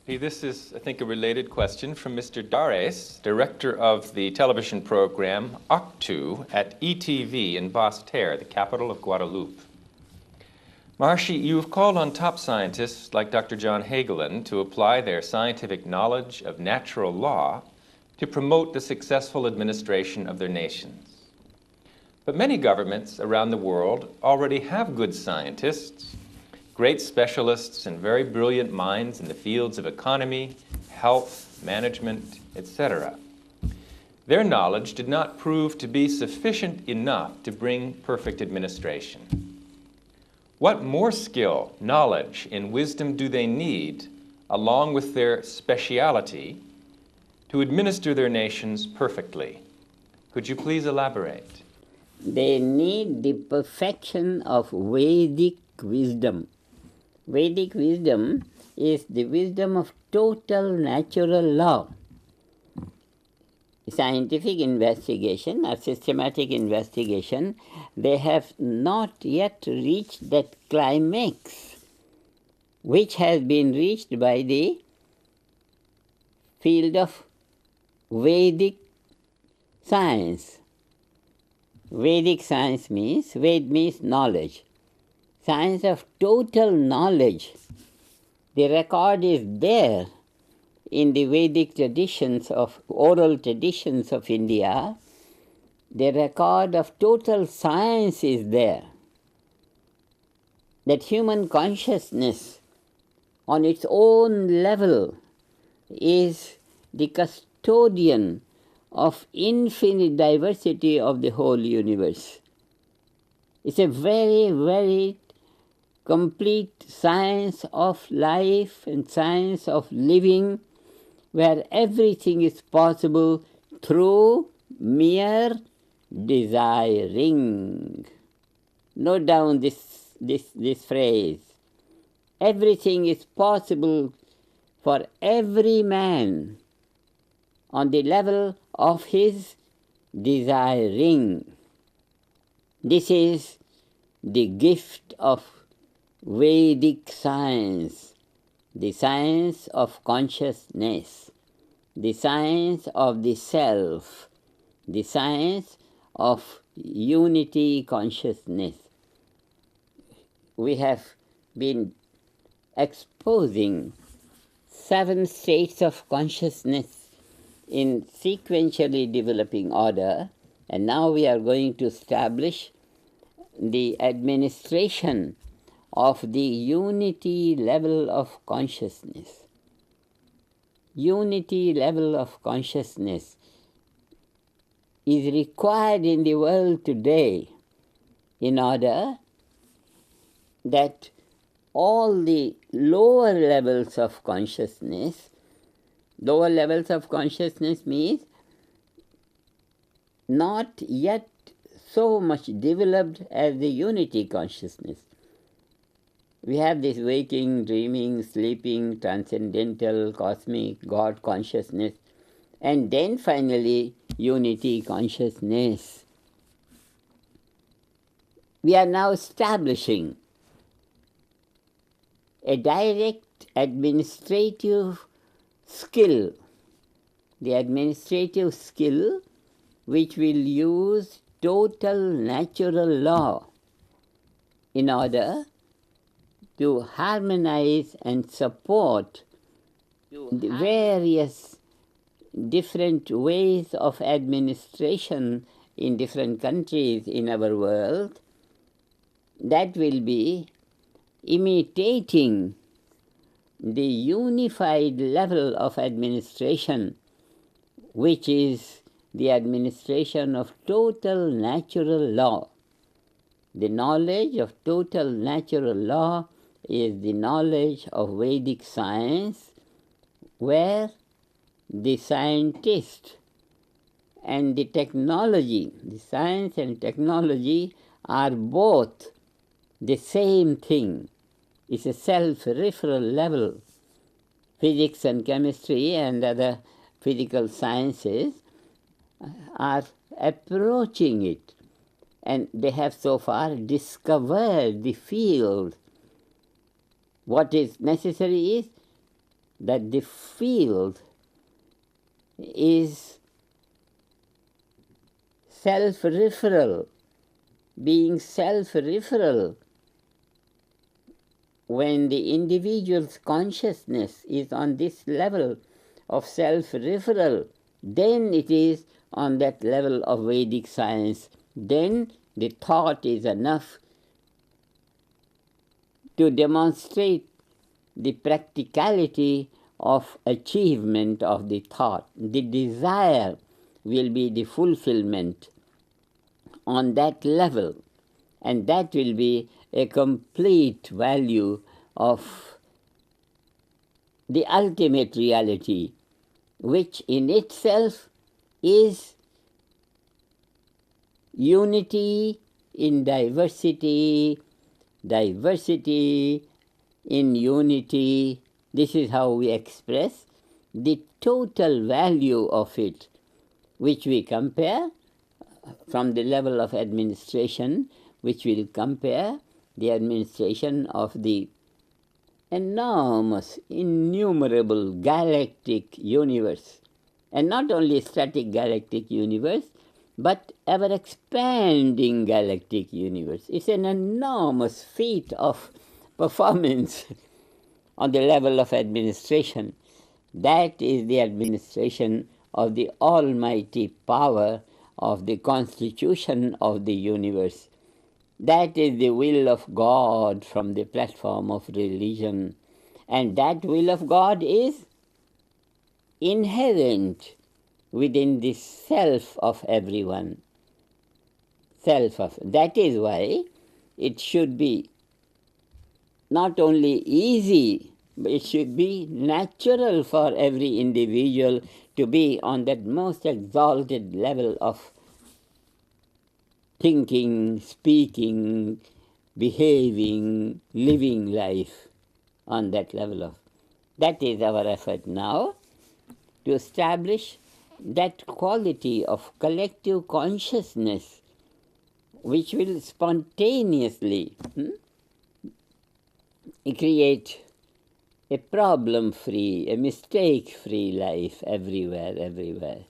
This is, I think, a related question from Mr. Dares, director of the television program Octu at ETV in Basse-Terre, the capital of Guadeloupe. Maharishi, you've called on top scientists like Dr. John Hagelin to apply their scientific knowledge of natural law to promote the successful administration of their nations. But many governments around the world already have good scientists, great specialists and very brilliant minds in the fields of economy, health, management, etc. Their knowledge did not prove to be sufficient enough to bring perfect administration. What more skill, knowledge, and wisdom do they need, along with their speciality, to administer their nations perfectly? Could you please elaborate? They need the perfection of Vedic wisdom. Vedic wisdom is the wisdom of total natural law. Scientific investigation or systematic investigation, they have not yet reached that climax which has been reached by the field of Vedic science. Vedic science means, Ved means knowledge. Science of total knowledge. The record is there in the Vedic traditions of oral traditions of India. The record of total science is there. That human consciousness on its own level is the custodian of infinite diversity of the whole universe. It's a very, very complete science of life and science of living, where everything is possible through mere desiring. Note down this phrase. Everything is possible for every man on the level of his desiring. This is the gift of Vedic science, the science of consciousness, the science of the self, the science of unity consciousness. We have been exposing 7 states of consciousness in sequentially developing order, and now we are going to establish the administration of the unity level of consciousness. Unity level of consciousness is required in the world today in order that all the lower levels of consciousness means not yet so much developed as the unity consciousness. We have this waking, dreaming, sleeping, transcendental, cosmic, God consciousness, and then finally unity consciousness. We are now establishing a direct administrative skill, the administrative skill which will use total natural law in order to harmonize and support the various different ways of administration in different countries in our world, that will be imitating the unified level of administration, which is the administration of total natural law. The knowledge of total natural law is the knowledge of Vedic science, where the scientist and the technology, the science and technology, are both the same thing. It's a self-referral level. Physics and chemistry and other physical sciences are approaching it, and they have so far discovered the field. What is necessary is that the field is self-referral, being self-referral. When the individual's consciousness is on this level of self-referral, then it is on that level of Vedic science. Then the thought is enough to demonstrate the practicality of achievement of the thought. The desire will be the fulfillment on that level, and that will be a complete value of the ultimate reality, which in itself is unity in diversity, diversity in unity. This is how we express the total value of it, which we compare from the level of administration, which will compare the administration of the enormous, innumerable galactic universe, and not only static galactic universe, but ever-expanding galactic universe. It's an enormous feat of performance on the level of administration. That is the administration of the almighty power of the constitution of the universe. That is the will of God from the platform of religion. And that will of God is inherent within the self of everyone. That is why it should be not only easy, but it should be natural for every individual to be on that most exalted level of thinking, speaking, behaving, living life on that level of. That is our effort now, to establish that quality of collective consciousness which will spontaneously create a problem-free, a mistake-free life everywhere.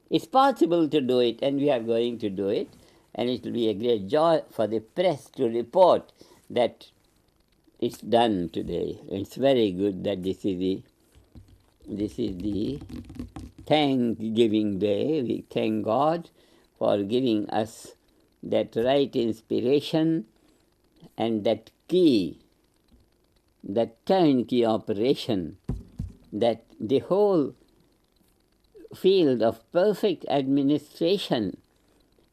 It's possible to do it, and we are going to do it, and it will be a great joy for the press to report that it's done today. It's very good that this is the Thanksgiving Day. We thank God for giving us that right inspiration and that key, that turnkey operation, that the whole field of perfect administration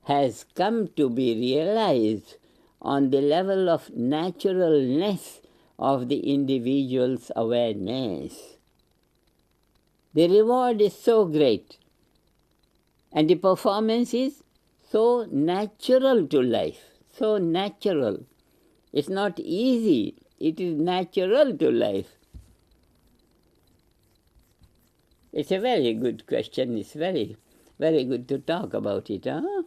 has come to be realized on the level of naturalness of the individual's awareness. The reward is so great, and the performance is so natural to life, so natural. It's not easy, it is natural to life. It's a very good question. It's very, very good to talk about it, huh?